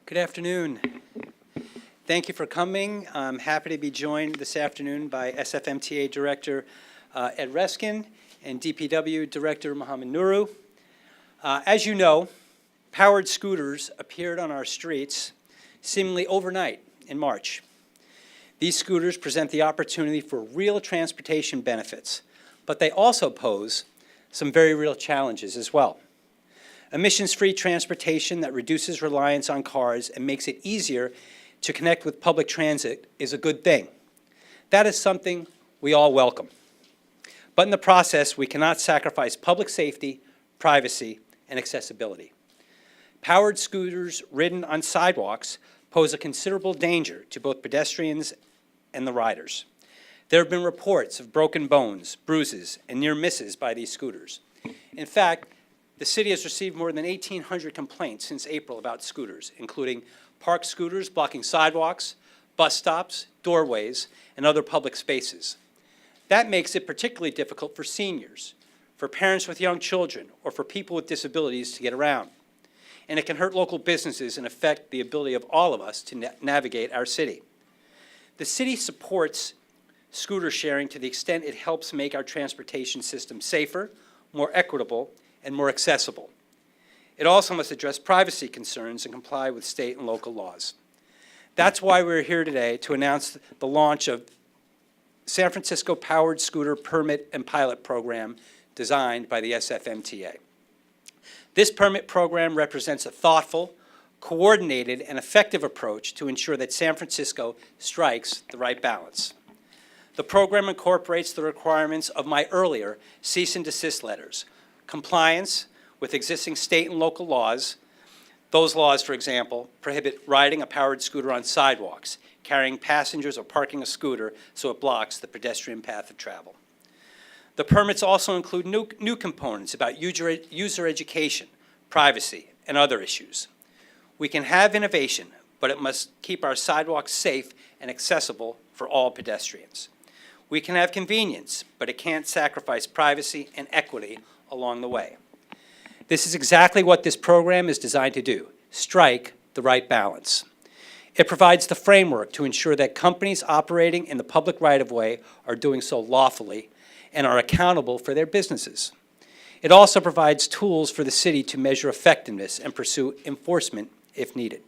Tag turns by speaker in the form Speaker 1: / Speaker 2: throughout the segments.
Speaker 1: Good afternoon. Thank you for coming. I'm happy to be joined this afternoon by SFMTA Director Ed Reiskin and DPW Director Mohammed Nuru. As you know, powered scooters appeared on our streets seemingly overnight in March. These scooters present the opportunity for real transportation benefits, but they also pose some very real challenges as well. Emissions-free transportation that reduces reliance on cars and makes it easier to connect with public transit is a good thing. That is something we all welcome. But in the process, we cannot sacrifice public safety, privacy, and accessibility. Powered scooters ridden on sidewalks pose a considerable danger to both pedestrians and the riders. There have been reports of broken bones, bruises, and near misses by these scooters. In fact, the city has received more than 1,800 complaints since April about scooters, including parked scooters blocking sidewalks, bus stops, doorways, and other public spaces. That makes it particularly difficult for seniors, for parents with young children, or for people with disabilities to get around. And it can hurt local businesses and affect the ability of all of us to navigate our city. The city supports scooter sharing to the extent it helps make our transportation system safer, more equitable, and more accessible. It also must address privacy concerns and comply with state and local laws. That's why we're here today to announce the launch of San Francisco Powered Scooter Permit and Pilot Program designed by the SFMTA. This permit program represents a thoughtful, coordinated, and effective approach to ensure that San Francisco strikes the right balance. The program incorporates the requirements of my earlier cease and desist letters, compliance with existing state and local laws. Those laws, for example, prohibit riding a powered scooter on sidewalks, carrying passengers, or parking a scooter so it blocks the pedestrian path of travel. The permits also include new components about user education, privacy, and other issues. We can have innovation, but it must keep our sidewalks safe and accessible for all pedestrians. We can have convenience, but it can't sacrifice privacy and equity along the way. This is exactly what this program is designed to do: strike the right balance. It provides the framework to ensure that companies operating in the public right-of-way are doing so lawfully and are accountable for their businesses. It also provides tools for the city to measure effectiveness and pursue enforcement if needed.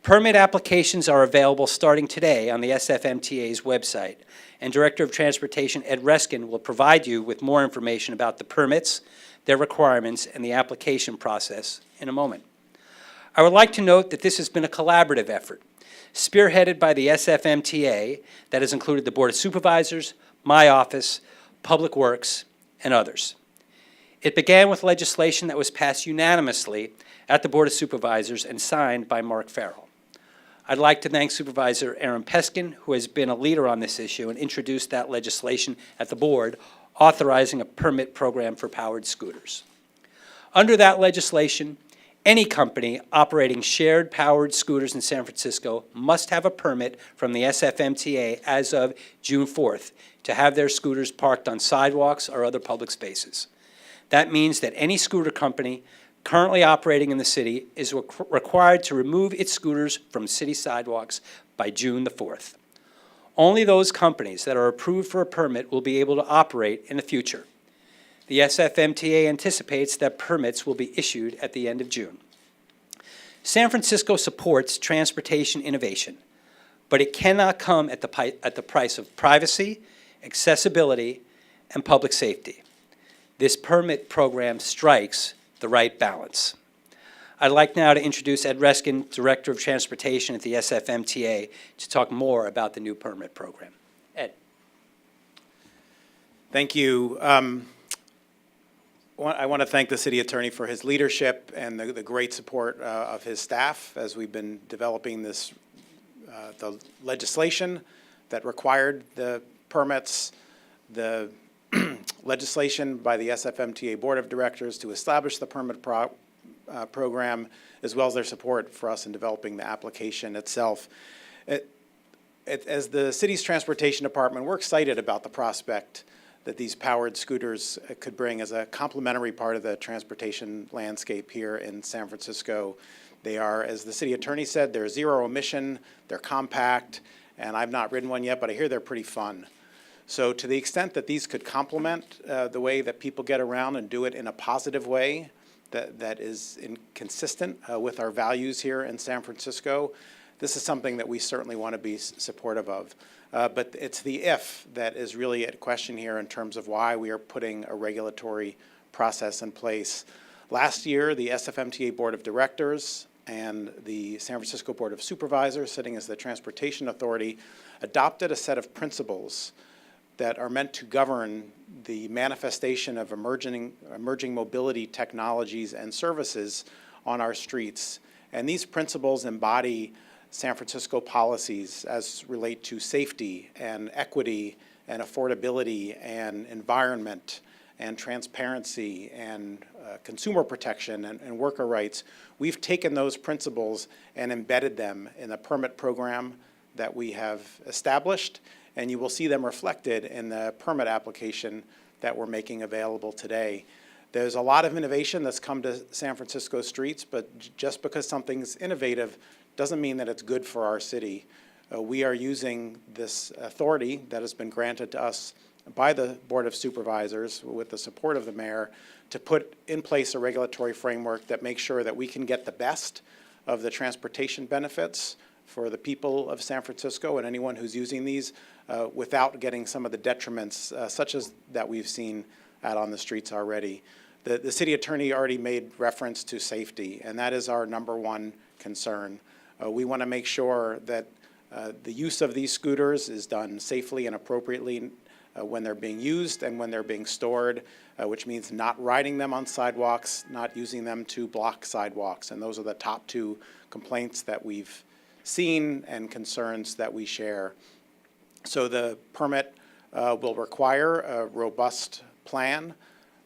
Speaker 1: Permit applications are available starting today on the SFMTA's website, and Director of Transportation Ed Reiskin will provide you with more information about the permits, their requirements, and the application process in a moment. I would like to note that this has been a collaborative effort, spearheaded by the SFMTA, that has included the Board of Supervisors, my office, Public Works, and others. It began with legislation that was passed unanimously at the Board of Supervisors and signed by Mark Farrell. I'd like to thank Supervisor Aaron Peskin, who has been a leader on this issue and introduced that legislation at the board, authorizing a permit program for powered scooters. Under that legislation, any company operating shared powered scooters in San Francisco must have a permit from the SFMTA as of June 4th to have their scooters parked on sidewalks or other public spaces. That means that any scooter company currently operating in the city is required to remove its scooters from city sidewalks by June the 4th. Only those companies that are approved for a permit will be able to operate in the future. The SFMTA anticipates that permits will be issued at the end of June. San Francisco supports transportation innovation, but it cannot come at the price of privacy, accessibility, and public safety. This permit program strikes the right balance. I'd like now to introduce Ed Reiskin, Director of Transportation at the SFMTA, to talk more about the new permit program. Ed.
Speaker 2: Thank you. I want to thank the city attorney for his leadership and the great support of his staff as we've been developing this the legislation that required the permits, the legislation by the SFMTA Board of Directors to establish the permit program, as well as their support for us in developing the application itself. As the city's transportation department, we're excited about the prospect that these powered scooters could bring as a complementary part of the transportation landscape here in San Francisco. They are, as the city attorney said, they're zero emission, they're compact, and I've not ridden one yet, but I hear they're pretty fun. So to the extent that these could complement the way that people get around and do it in a positive way that is consistent with our values here in San Francisco, this is something that we certainly want to be supportive of. But it's the if that is really at question here in terms of why we are putting a regulatory process in place. Last year, the SFMTA Board of Directors and the San Francisco Board of Supervisors, sitting as the Transportation Authority, adopted a set of principles that are meant to govern the manifestation of emerging mobility technologies and services on our streets. And these principles embody San Francisco policies as relate to safety and equity and affordability and environment and transparency and consumer protection and worker rights. We've taken those principles and embedded them in the permit program that we have established, and you will see them reflected in the permit application that we're making available today. There's a lot of innovation that's come to San Francisco streets, but just because something's innovative doesn't mean that it's good for our city. We are using this authority that has been granted to us by the Board of Supervisors with the support of the mayor to put in place a regulatory framework that makes sure that we can get the best of the transportation benefits for the people of San Francisco and anyone who's using these without getting some of the detriments such as that we've seen out on the streets already. The city attorney already made reference to safety, and that is our number one concern. We want to make sure that the use of these scooters is done safely and appropriately when they're being used and when they're being stored, which means not riding them on sidewalks, not using them to block sidewalks. And those are the top two complaints that we've seen and concerns that we share. So the permit will require a robust plan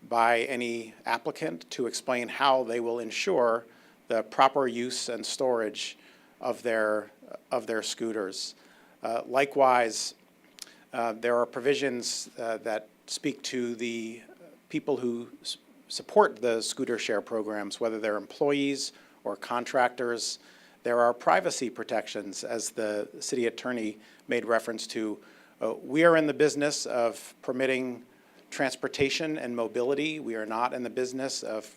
Speaker 2: by any applicant to explain how they will ensure the proper use and storage of their scooters. Likewise, there are provisions that speak to the people who support the scooter share programs, whether they're employees or contractors. There are privacy protections, as the city attorney made reference to. We are in the business of permitting transportation and mobility. We are not in the business of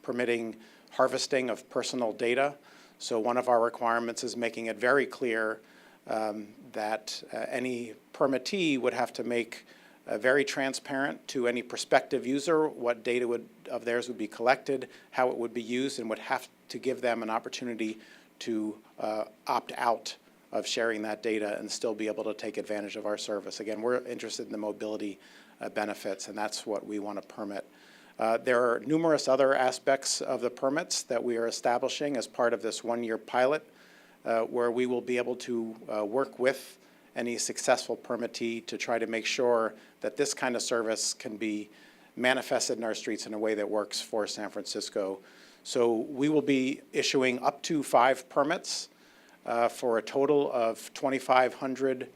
Speaker 2: permitting harvesting of personal data. So one of our requirements is making it very clear that any permittee would have to make very transparent to any prospective user what data of theirs would be collected, how it would be used, and would have to give them an opportunity to opt out of sharing that data and still be able to take advantage of our service. Again, we're interested in the mobility benefits, and that's what we want to permit. There are numerous other aspects of the permits that we are establishing as part of this one-year pilot, where we will be able to work with any successful permittee to try to make sure that this kind of service can be manifested in our streets in a way that works for San Francisco. So we will be issuing up to 5 permits for a total of 2,500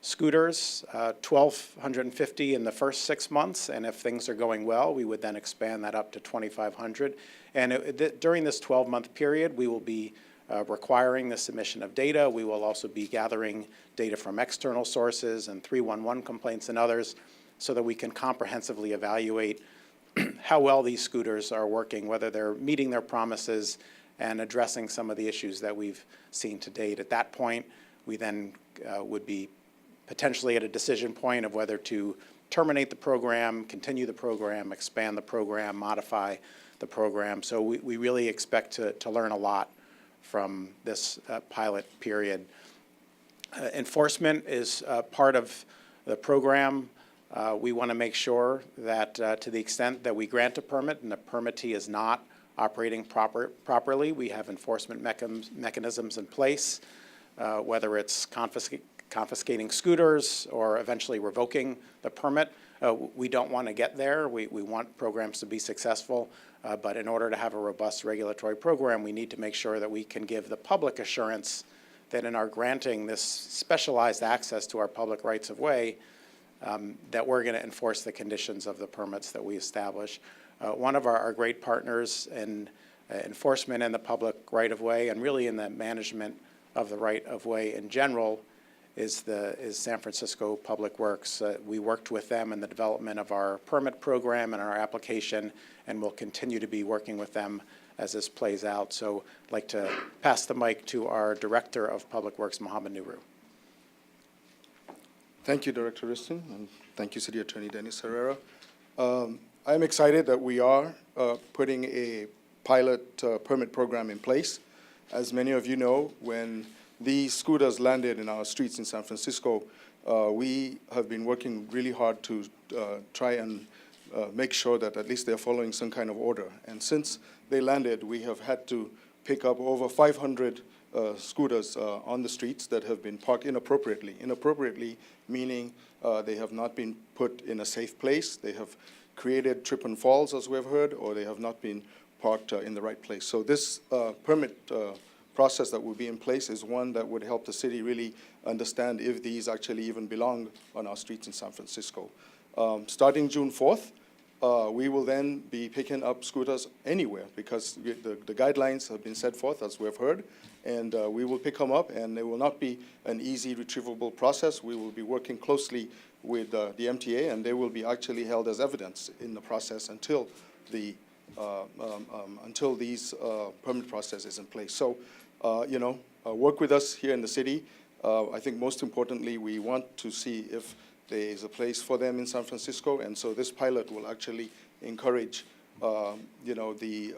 Speaker 2: scooters, 1,250 in the first 6 months, and if things are going well, we would then expand that up to 2,500. And during this 12-month period, we will be requiring the submission of data. We will also be gathering data from external sources and 311 complaints and others so that we can comprehensively evaluate how well these scooters are working, whether they're meeting their promises and addressing some of the issues that we've seen to date. At that point, we then would be potentially at a decision point of whether to terminate the program, continue the program, expand the program, modify the program. So we really expect to learn a lot from this pilot period. Enforcement is part of the program. We want to make sure that to the extent that we grant a permit and the permittee is not operating properly, we have enforcement mechanisms in place, whether it's confiscating scooters or eventually revoking the permit. We don't want to get there. We want programs to be successful, but in order to have a robust regulatory program, we need to make sure that we can give the public assurance that in our granting this specialized access to our public rights of way, that we're going to enforce the conditions of the permits that we establish. One of our great partners in enforcement in the public right-of-way and really in the management of the right-of-way in general is San Francisco Public Works. We worked with them in the development of our permit program and our application, and we'll continue to be working with them as this plays out. So I'd like to pass the mic to our Director of Public Works, Mohammed Nuru.
Speaker 3: Thank you, Director Reiskin, and thank you, City Attorney Dennis Herrera. I'm excited that we are putting a pilot permit program in place. As many of you know, when these scooters landed in our streets in San Francisco, we have been working really hard to try and make sure that at least they're following some kind of order. And since they landed, we have had to pick up over 500 scooters on the streets that have been parked inappropriately. Inappropriately meaning they have not been put in a safe place, they have created trip and falls, as we've heard, or they have not been parked in the right place. So this permit process that will be in place is one that would help the city really understand if these actually even belong on our streets in San Francisco. Starting June 4th, we will then be picking up scooters anywhere because the guidelines have been set forth, as we've heard, and we will pick them up, and it will not be an easy retrievable process. We will be working closely with the MTA, and they will be actually held as evidence in the process until the until these permit process is in place. So, work with us here in the city. I think most importantly, we want to see if there is a place for them in San Francisco, and so this pilot will actually encourage, the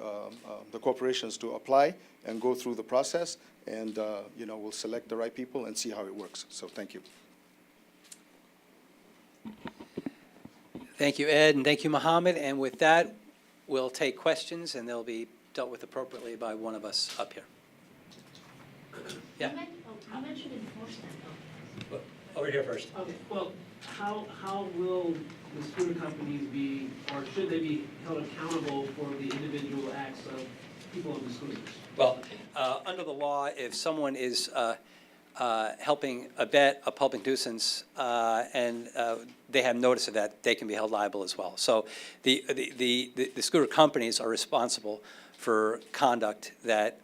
Speaker 3: corporations to apply and go through the process, and we'll select the right people and see how it works. So, thank you.
Speaker 1: Thank you, Ed, and thank you, Mohammed. And with that, we'll take questions, and they'll be dealt with appropriately by one of us up here. Yeah.
Speaker 4: You mentioned enforcement.
Speaker 1: Over here first.
Speaker 4: Okay, well, how will the scooter companies be, or should they be held accountable for the individual acts of people on the scooters?
Speaker 1: Well, under the law, if someone is helping abet a public nuisance and they have notice of that, they can be held liable as well. So the scooter companies are responsible for conduct that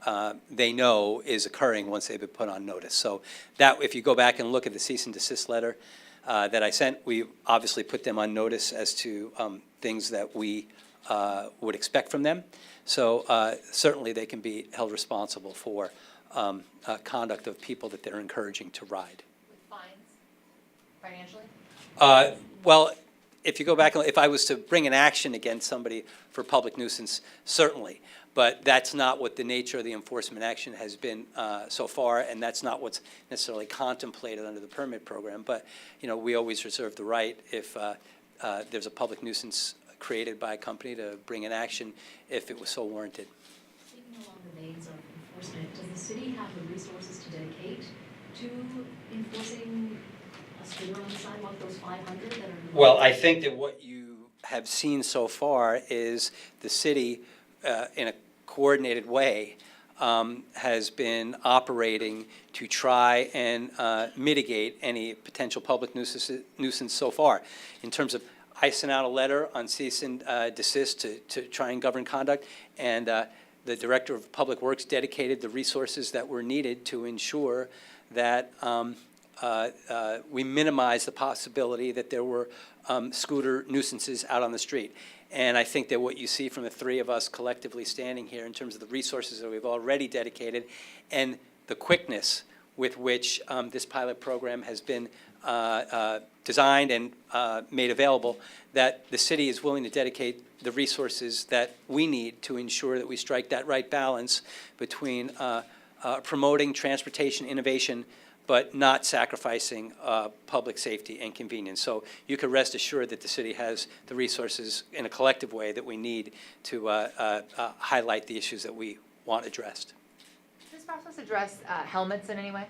Speaker 1: they know is occurring once they've been put on notice. So that, if you go back and look at the cease and desist letter that I sent, we obviously put them on notice as to things that we would expect from them. So certainly they can be held responsible for conduct of people that they're encouraging to ride.
Speaker 5: With fines, financially?
Speaker 1: Well, if you go back, if I was to bring an action against somebody for public nuisance, certainly. But that's not what the nature of the enforcement action has been so far, and that's not what's necessarily contemplated under the permit program. But, we always reserve the right, if there's a public nuisance created by a company, to bring an action if it was so warranted.
Speaker 6: Speaking along the veins of enforcement, does the city have the resources to dedicate to enforcing a scooter on the sidewalk, those 500 that are?
Speaker 1: Well, I think that what you have seen so far is the city, in a coordinated way, has been operating to try and mitigate any potential public nuisance so far. In terms of, I sent out a letter on cease and desist to try and govern conduct, and the Director of Public Works dedicated the resources that were needed to ensure that we minimize the possibility that there were scooter nuisances out on the street. And I think that what you see from the three of us collectively standing here in terms of the resources that we've already dedicated and the quickness with which this pilot program has been designed and made available, that the city is willing to dedicate the resources that we need to ensure that we strike that right balance between promoting transportation innovation but not sacrificing public safety and convenience. So you can rest assured that the city has the resources in a collective way that we need to highlight the issues that we want addressed.
Speaker 5: Does this process address helmets in any way?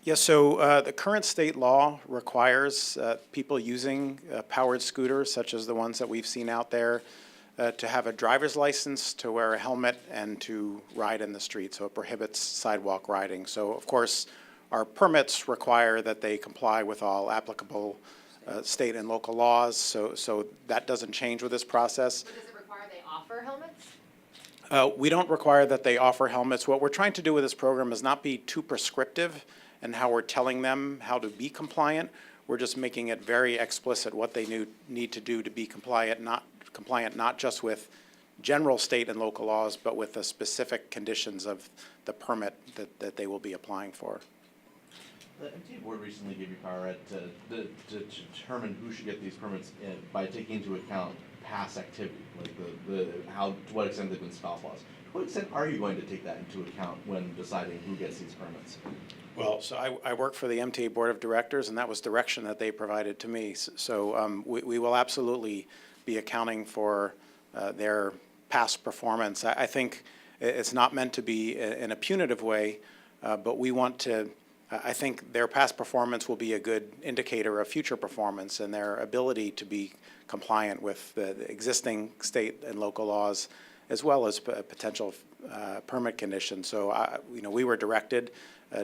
Speaker 2: Yes, so the current state law requires people using powered scooters, such as the ones that we've seen out there, to have a driver's license, to wear a helmet, and to ride in the street. So it prohibits sidewalk riding. So, of course, our permits require that they comply with all applicable state and local laws, so that doesn't change with this process.
Speaker 5: But does it require they offer helmets?
Speaker 2: We don't require that they offer helmets. What we're trying to do with this program is not be too prescriptive in how we're telling them how to be compliant. We're just making it very explicit what they need to do to be compliant not just with general state and local laws, but with the specific conditions of the permit that they will be applying for.
Speaker 7: The MTA board recently gave you power to determine who should get these permits by taking into account past activity, like to what extent they've been scoff laws. To what extent are you going to take that into account when deciding who gets these permits?
Speaker 2: Well, so I work for the MTA Board of Directors, and that was direction that they provided to me. So we will absolutely be accounting for their past performance. I think it's not meant to be in a punitive way, but we want to, I think their past performance will be a good indicator of future performance and their ability to be compliant with the existing state and local laws, as well as potential permit conditions. So, we were directed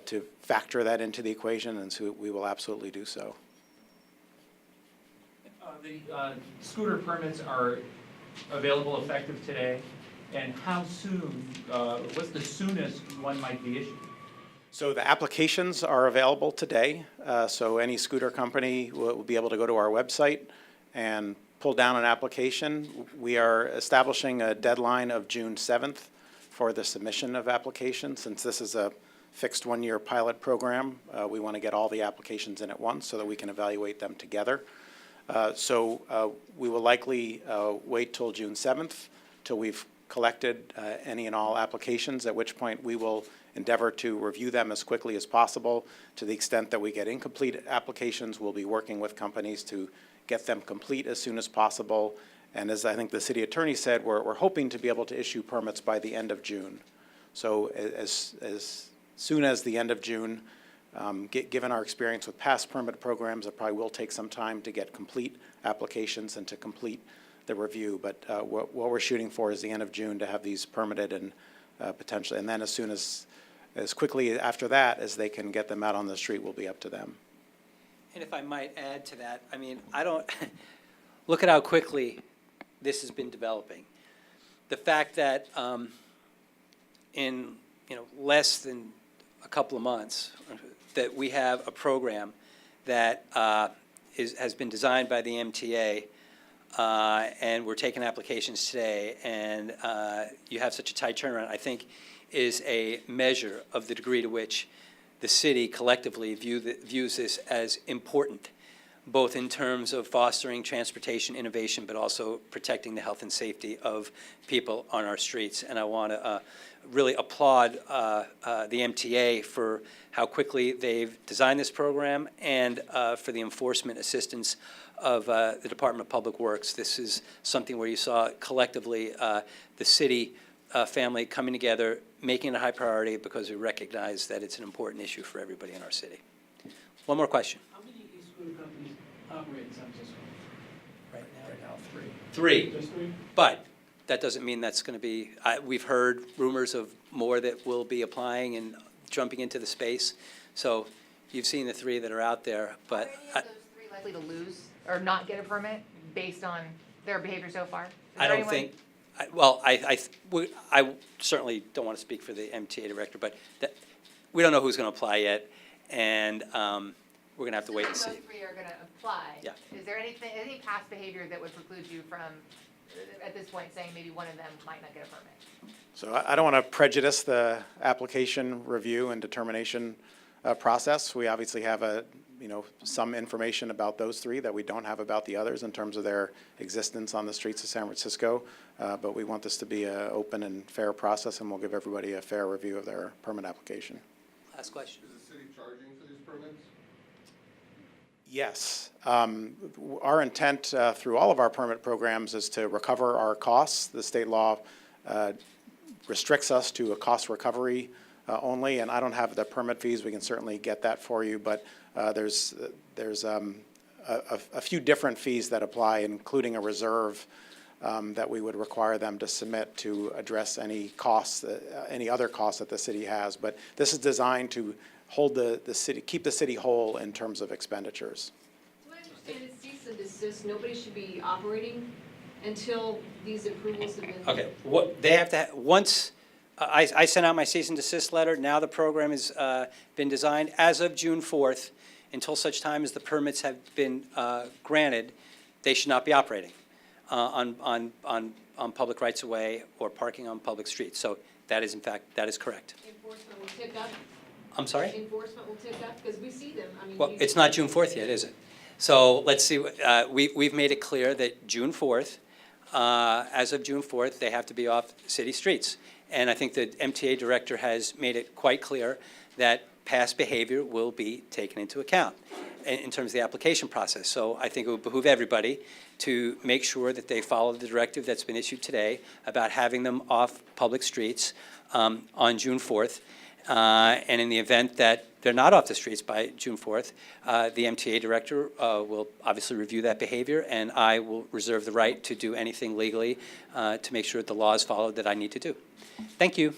Speaker 2: to factor that into the equation, and so we will absolutely do so.
Speaker 8: The scooter permits are available effective today, and how soon, what's the soonest one might be issued?
Speaker 2: So the applications are available today. So any scooter company will be able to go to our website and pull down an application. We are establishing a deadline of June 7th for the submission of applications. Since this is a fixed one-year pilot program, we want to get all the applications in at once so that we can evaluate them together. So we will likely wait till June 7th till we've collected any and all applications, at which point we will endeavor to review them as quickly as possible. To the extent that we get incomplete applications, we'll be working with companies to get them complete as soon as possible. And as I think the city attorney said, we're hoping to be able to issue permits by the end of June. So as soon as the end of June, given our experience with past permit programs, it probably will take some time to get complete applications and to complete the review. But what we're shooting for is the end of June to have these permitted and potentially, and then as soon as quickly after that as they can get them out on the street will be up to them.
Speaker 1: And if I might add to that, I mean, I don't, look at how quickly this has been developing. The fact that in, less than a couple of months, that we have a program that has been designed by the MTA, and we're taking applications today, and you have such a tight turnaround, I think is a measure of the degree to which the city collectively views this as important, both in terms of fostering transportation innovation, but also protecting the health and safety of people on our streets. And I want to really applaud the MTA for how quickly they've designed this program and for the enforcement assistance of the Department of Public Works. This is something where you saw collectively the city family coming together, making it a high priority because we recognize that it's an important issue for everybody in our city. One more question.
Speaker 4: How many e-scooter companies operate in San Francisco?
Speaker 1: Right now,
Speaker 8: three.
Speaker 1: Three.
Speaker 4: Just three?
Speaker 1: But that doesn't mean that's going to be, we've heard rumors of more that will be applying and jumping into the space. So you've seen the three that are out there, but.
Speaker 5: Are any of those three likely to lose or not get a permit based on their behavior so far? Is
Speaker 1: I
Speaker 5: there
Speaker 1: don't
Speaker 5: anyone-
Speaker 1: think, I certainly don't want to speak for the MTA director, but we don't know who's going to apply yet, and we're going to have to wait and see.
Speaker 5: Those three are going to apply.
Speaker 1: Yeah.
Speaker 5: Is there any past behavior that would preclude you from, at this point, saying maybe one of them might not get a permit?
Speaker 2: So I don't want to prejudice the application review and determination process. We obviously have some information about those three that we don't have about the others in terms of their existence on the streets of San Francisco. But we want this to be an open and fair process, and we'll give everybody a fair review of their permit application.
Speaker 1: Last question.
Speaker 9: Is the city charging for these permits?
Speaker 2: Yes. Our intent through all of our permit programs is to recover our costs. The state law restricts us to a cost recovery only, and I don't have the permit fees. We can certainly get that for you, but there's a few different fees that apply, including a reserve that we would require them to submit to address any costs, any other costs that the city has. But this is designed to hold the city, keep the city whole in terms of expenditures.
Speaker 10: Do I understand it's cease and desist, nobody should be operating until these approvals have been?
Speaker 1: Okay, what, they have to, once, I sent out my cease and desist letter, now the program has been designed as of June 4th, until such time as the permits have been granted, they should not be operating on public rights-of-way or parking on public streets. So that is, in fact, that is correct.
Speaker 10: Enforcement will tick up?
Speaker 1: I'm sorry?
Speaker 10: Enforcement will tick up, because we see them, I mean.
Speaker 1: Well,
Speaker 10: you-
Speaker 1: it's not June 4th yet, is it? So let's see, we've made it clear that June 4th, as of June 4th, they have to be off city streets. And I think the MTA director has made it quite clear that past behavior will be taken into account in terms of the application process. So I think it would behoove everybody to make sure that they follow the directive that's been issued today about having them off public streets on June 4th. And in the event that they're not off the streets by June 4th, the MTA director will obviously review that behavior, and I will reserve the right to do anything legally to make sure that the law is followed that I need to do. Thank you.